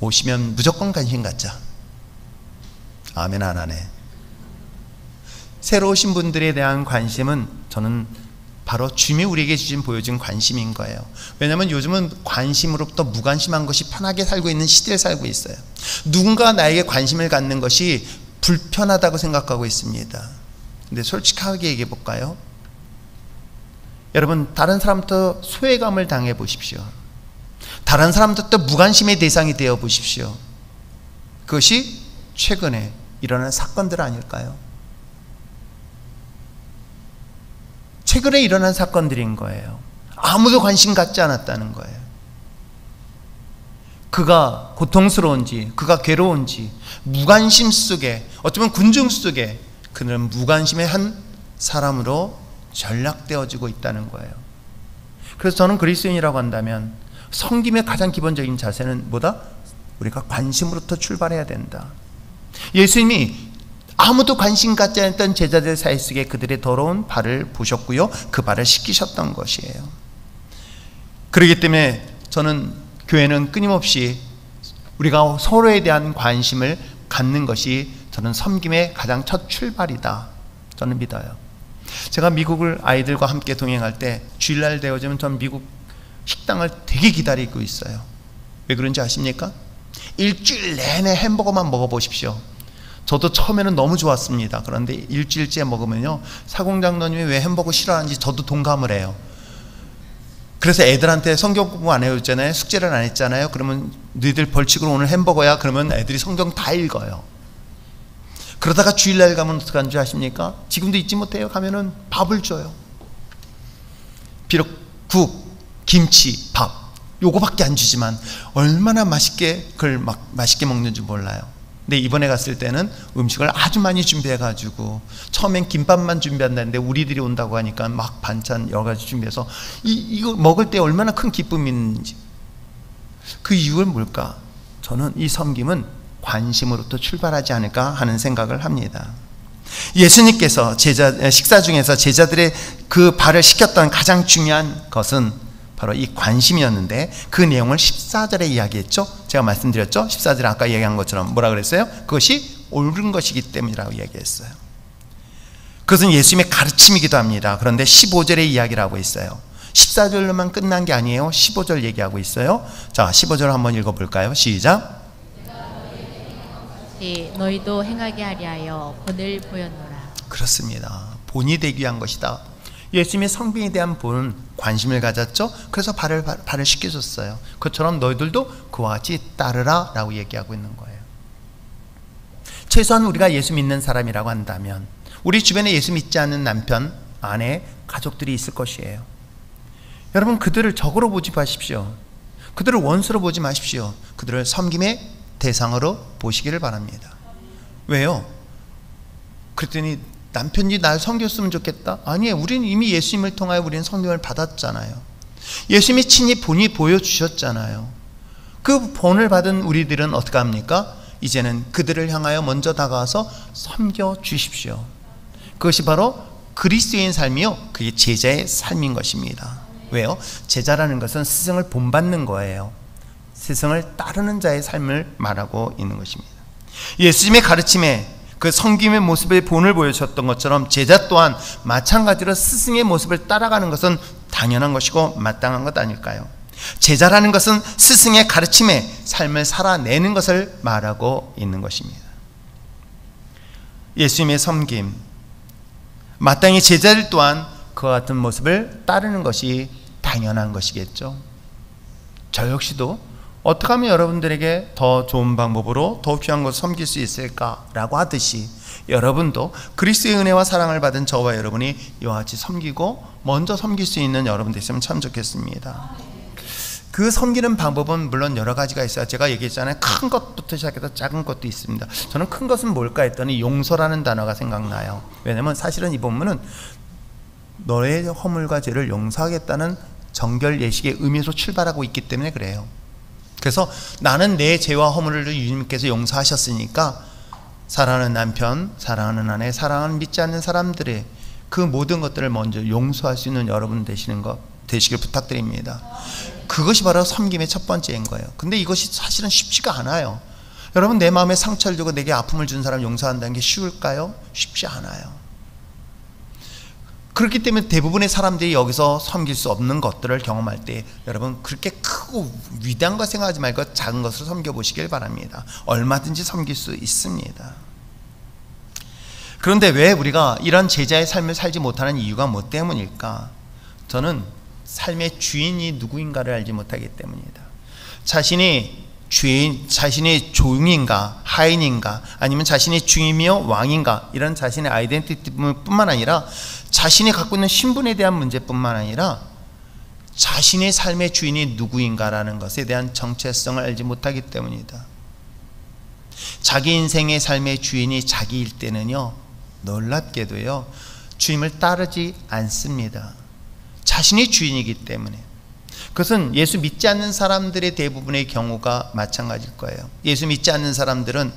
오시면 무조건 관심 갖자. 아멘 안 하네. 새로 오신 분들에 대한 관심은 저는 바로 주님이 우리에게 보여준 관심인 거예요. 왜냐하면 요즘은 관심으로부터 무관심한 것이 편하게 살고 있는 시대에 살고 있어요. 누군가 나에게 관심을 갖는 것이 불편하다고 생각하고 있습니다. 근데 솔직하게 얘기해 볼까요? 여러분, 다른 사람부터 소외감을 당해 보십시오. 다른 사람부터 무관심의 대상이 되어 보십시오. 그것이 최근에 일어난 사건들 아닐까요? 최근에 일어난 사건들인 거예요. 아무도 관심 갖지 않았다는 거예요. 그가 고통스러운지, 그가 괴로운지, 무관심 속에, 어쩌면 군중 속에 그는 무관심의 한 사람으로 전락되어지고 있다는 거예요. 그래서 저는 그리스도인이라고 한다면 섬김의 가장 기본적인 자세는 뭐다? 우리가 관심으로부터 출발해야 된다. 예수님이 아무도 관심 갖지 않았던 제자들 사이 속에 그들의 더러운 발을 보셨고요, 그 발을 씻기셨던 것이에요. 그렇기 때문에 저는 교회는 끊임없이 우리가 서로에 대한 관심을 갖는 것이 저는 섬김의 가장 첫 출발이다, 저는 믿어요. 제가 미국을 아이들과 함께 동행할 때 주일날 되어지면 전 미국 식당을 되게 기다리고 있어요. 왜 그런지 아십니까? 일주일 내내 햄버거만 먹어보십시오. 저도 처음에는 너무 좋았습니다. 그런데 일주일째 먹으면요, 사공장로님이 왜 햄버거 싫어하는지 저도 동감을 해요. 그래서 애들한테 성경 공부 안 해줬잖아요. 숙제를 안 했잖아요. 그러면 너희들 벌칙으로 오늘 햄버거야. 그러면 애들이 성경 다 읽어요. 그러다가 주일날 가면 어떡하는 줄 아십니까? 지금도 잊지 못해요. 가면은 밥을 줘요. 비록 국, 김치, 밥 요거밖에 안 주지만 얼마나 맛있게 그걸 막 맛있게 먹는 줄 몰라요. 근데 이번에 갔을 때는 음식을 아주 많이 준비해가지고 처음엔 김밥만 준비한다는데 우리들이 온다고 하니까 막 반찬 여러 가지 준비해서 이거 먹을 때 얼마나 큰 기쁨이 있는지. 그 이유는 뭘까? 저는 이 섬김은 관심으로부터 출발하지 않을까 하는 생각을 합니다. 예수님께서 식사 중에서 제자들의 그 발을 씻겼던 가장 중요한 것은 바로 이 관심이었는데, 그 내용을 14절에 이야기했죠. 제가 말씀드렸죠. 14절에 아까 얘기한 것처럼 뭐라 그랬어요? 그것이 옳은 것이기 때문이라고 이야기했어요. 그것은 예수님의 가르침이기도 합니다. 그런데 15절에 이야기를 하고 있어요. 14절로만 끝난 게 아니에요. 15절 얘기하고 있어요. 자, 15절 한번 읽어볼까요? 시작. 너희도 행하게 하려 하여 본을 보였노라. 그렇습니다. 본이 되기 위한 것이다. 예수님의 성빈에 대한 본 관심을 가졌죠. 그래서 발을 씻겨줬어요. 그처럼 너희들도 그와 같이 따르라 라고 얘기하고 있는 거예요. 최소한 우리가 예수 믿는 사람이라고 한다면 우리 주변에 예수 믿지 않는 남편, 아내, 가족들이 있을 것이에요. 여러분, 그들을 적으로 보지 마십시오. 그들을 원수로 보지 마십시오. 그들을 섬김의 대상으로 보시기를 바랍니다. 왜요? 그랬더니 남편이 날 섬겼으면 좋겠다? 아니에요. 우리는 이미 예수님을 통하여 우리는 성경을 받았잖아요. 예수님이 친히 본이 보여주셨잖아요. 그 본을 받은 우리들은 어떻게 합니까? 이제는 그들을 향하여 먼저 다가와서 섬겨 주십시오. 그것이 바로 그리스도인 삶이요, 그게 제자의 삶인 것입니다. 왜요? 제자라는 것은 스승을 본받는 거예요. 스승을 따르는 자의 삶을 말하고 있는 것입니다. 예수님의 가르침에 그 섬김의 모습의 본을 보여주셨던 것처럼 제자 또한 마찬가지로 스승의 모습을 따라가는 것은 당연한 것이고 마땅한 것 아닐까요? 제자라는 것은 스승의 가르침에 삶을 살아내는 것을 말하고 있는 것입니다. 예수님의 섬김, 마땅히 제자들 또한 그와 같은 모습을 따르는 것이 당연한 것이겠죠. 저 역시도 어떻게 하면 여러분들에게 더 좋은 방법으로 더 귀한 것을 섬길 수 있을까라고 하듯이 여러분도 그리스도의 은혜와 사랑을 받은 저와 여러분이 이와 같이 섬기고 먼저 섬길 수 있는 여러분 됐으면 참 좋겠습니다. 그 섬기는 방법은 물론 여러 가지가 있어요. 제가 얘기했잖아요. 큰 것부터 시작해서 작은 것도 있습니다. 저는 큰 것은 뭘까 했더니 용서라는 단어가 생각나요. 왜냐하면 사실은 이 본문은 너의 허물과 죄를 용서하겠다는 정결 예식의 의미에서 출발하고 있기 때문에 그래요. 그래서 나는 내 죄와 허물을 주님께서 용서하셨으니까 사랑하는 남편, 사랑하는 아내, 사랑하는 믿지 않는 사람들의 그 모든 것들을 먼저 용서할 수 있는 여러분 되시길 부탁드립니다. 그것이 바로 섬김의 첫 번째인 거예요. 근데 이것이 사실은 쉽지가 않아요. 여러분, 내 마음에 상처를 주고 내게 아픔을 준 사람 용서한다는 게 쉬울까요? 쉽지 않아요. 그렇기 때문에 대부분의 사람들이 여기서 섬길 수 없는 것들을 경험할 때 여러분 그렇게 크고 위대한 거 생각하지 말고 작은 것으로 섬겨보시길 바랍니다. 얼마든지 섬길 수 있습니다. 그런데 왜 우리가 이런 제자의 삶을 살지 못하는 이유가 뭐 때문일까? 저는 삶의 주인이 누구인가를 알지 못하기 때문이다. 자신이 종인가 하인인가 아니면 자신이 주임이요 왕인가 이런 자신의 아이덴티티뿐만 아니라 자신이 갖고 있는 신분에 대한 문제뿐만 아니라 자신의 삶의 주인이 누구인가라는 것에 대한 정체성을 알지 못하기 때문이다. 자기 인생의 삶의 주인이 자기일 때는요, 놀랍게도요, 주임을 따르지 않습니다. 자신이 주인이기 때문에. 그것은 예수 믿지 않는 사람들의 대부분의 경우가 마찬가지일 거예요. 예수 믿지 않는 사람들은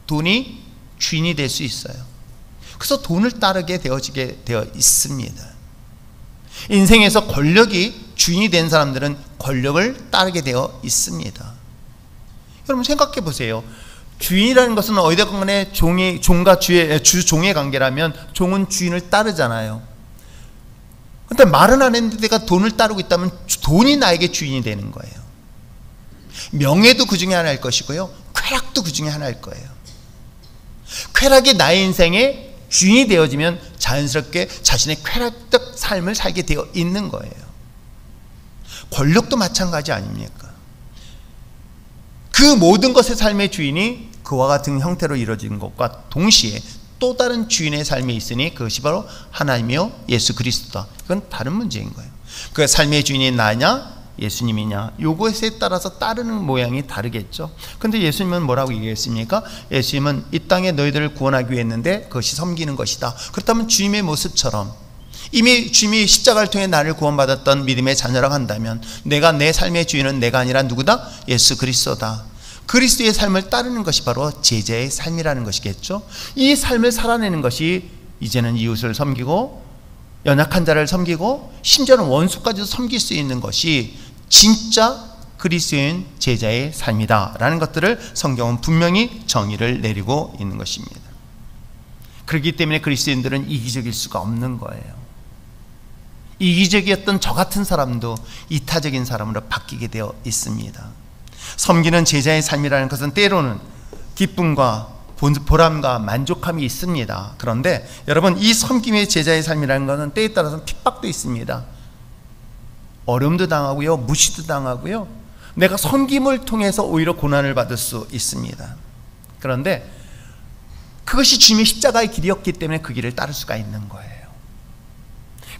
돈이 주인이 될 수 있어요. 그래서 돈을 따르게 되어지게 되어 있습니다. 인생에서 권력이 주인이 된 사람들은 권력을 따르게 되어 있습니다. 여러분 생각해 보세요. 주인이라는 것은 어디든 간에 종과 주종의 관계라면 종은 주인을 따르잖아요. 근데 말은 안 했는데 내가 돈을 따르고 있다면 돈이 나에게 주인이 되는 거예요. 명예도 그 중에 하나일 것이고요, 쾌락도 그 중에 하나일 거예요. 쾌락이 나의 인생의 주인이 되어지면 자연스럽게 자신의 쾌락적 삶을 살게 되어 있는 거예요. 권력도 마찬가지 아닙니까? 그 모든 것의 삶의 주인이 그와 같은 형태로 이루어진 것과 동시에 또 다른 주인의 삶이 있으니 그것이 바로 하나님이요 예수 그리스도다. 이건 다른 문제인 거예요. 그 삶의 주인이 나냐 예수님이냐, 요것에 따라서 따르는 모양이 다르겠죠. 근데 예수님은 뭐라고 얘기했습니까? 예수님은 이 땅에 너희들을 구원하기 위해 했는데 그것이 섬기는 것이다. 그렇다면 주님의 모습처럼 이미 주님이 십자가를 통해 나를 구원받았던 믿음의 자녀라고 한다면 내가 내 삶의 주인은 내가 아니라 누구다? 예수 그리스도다. 그리스도의 삶을 따르는 것이 바로 제자의 삶이라는 것이겠죠. 이 삶을 살아내는 것이 이제는 이웃을 섬기고 연약한 자를 섬기고 심지어는 원수까지도 섬길 수 있는 것이 진짜 그리스도인 제자의 삶이다 라는 것들을 성경은 분명히 정의를 내리고 있는 것입니다. 그렇기 때문에 그리스도인들은 이기적일 수가 없는 거예요. 이기적이었던 저 같은 사람도 이타적인 사람으로 바뀌게 되어 있습니다. 섬기는 제자의 삶이라는 것은 때로는 기쁨과 보람과 만족함이 있습니다. 그런데 여러분, 이 섬김의 제자의 삶이라는 것은 때에 따라서는 핍박도 있습니다. 어려움도 당하고요, 무시도 당하고요, 내가 섬김을 통해서 오히려 고난을 받을 수 있습니다. 그런데 그것이 주님의 십자가의 길이었기 때문에 그 길을 따를 수가 있는 거예요.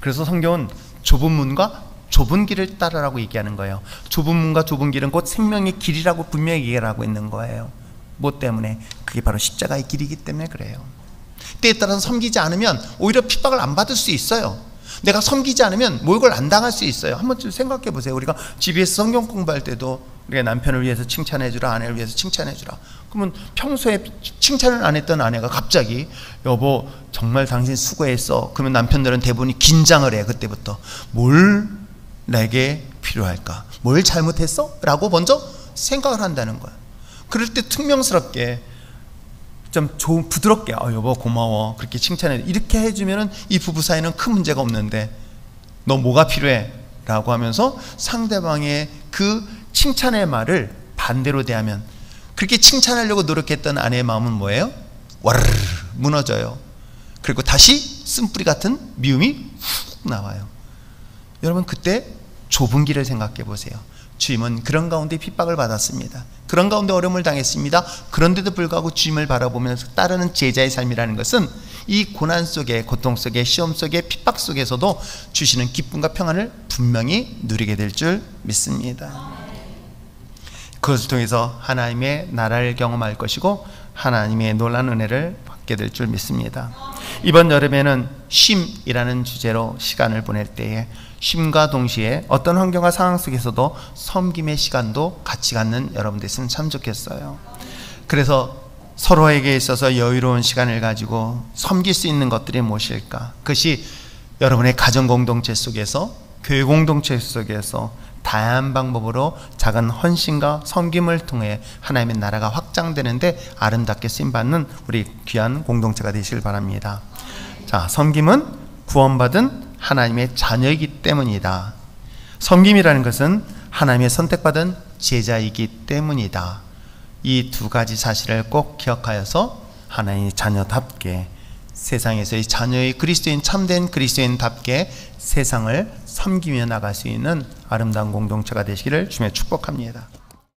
그래서 성경은 좁은 문과 좁은 길을 따르라고 얘기하는 거예요. 좁은 문과 좁은 길은 곧 생명의 길이라고 분명히 얘기하고 있는 거예요. 뭐 때문에? 그게 바로 십자가의 길이기 때문에 그래요. 때에 따라서 섬기지 않으면 오히려 핍박을 안 받을 수 있어요. 내가 섬기지 않으면 모욕을 안 당할 수 있어요. 한번 좀 생각해 보세요. 우리가 집에서 성경 공부할 때도 우리가 남편을 위해서 칭찬해주라, 아내를 위해서 칭찬해주라. 그러면 평소에 칭찬을 안 했던 아내가 갑자기 여보 정말 당신 수고했어. 그러면 남편들은 대부분 긴장을 해. 그때부터 뭘 내게 필요할까? 뭘 잘못했어? 라고 먼저 생각을 한다는 거야. 그럴 때 퉁명스럽게 좀 부드럽게 여보 고마워 그렇게 칭찬해 이렇게 해주면은 이 부부 사이는 큰 문제가 없는데 너 뭐가 필요해? 라고 하면서 상대방의 그 칭찬의 말을 반대로 대하면 그렇게 칭찬하려고 노력했던 아내의 마음은 뭐예요? 와르르 무너져요. 그리고 다시 쓴뿌리 같은 미움이 훅 나와요. 여러분 그때 좁은 길을 생각해 보세요. 주임은 그런 가운데 핍박을 받았습니다. 그런 가운데 어려움을 당했습니다. 그런데도 불구하고 주임을 바라보면서 따르는 제자의 삶이라는 것은 이 고난 속에, 고통 속에, 시험 속에, 핍박 속에서도 주시는 기쁨과 평안을 분명히 누리게 될 줄 믿습니다. 그것을 통해서 하나님의 나라를 경험할 것이고 하나님의 놀라운 은혜를 받게 될 줄 믿습니다. 이번 여름에는 쉼이라는 주제로 시간을 보낼 때에 쉼과 동시에 어떤 환경과 상황 속에서도 섬김의 시간도 같이 갖는 여러분 됐으면 참 좋겠어요. 그래서 서로에게 있어서 여유로운 시간을 가지고 섬길 수 있는 것들이 무엇일까? 그것이 여러분의 가정 공동체 속에서, 교회 공동체 속에서 다양한 방법으로 작은 헌신과 섬김을 통해 하나님의 나라가 확장되는데 아름답게 쓰임받는 우리 귀한 공동체가 되시길 바랍니다. 자, 섬김은 구원받은 하나님의 자녀이기 때문이다. 섬김이라는 것은 하나님의 선택받은 제자이기 때문이다. 이 두 가지 사실을 꼭 기억하여서 하나님의 자녀답게 세상에서의 자녀의 그리스도인 참된 그리스도인답게 세상을 섬기며 나갈 수 있는 아름다운 공동체가 되시기를 주며 축복합니다.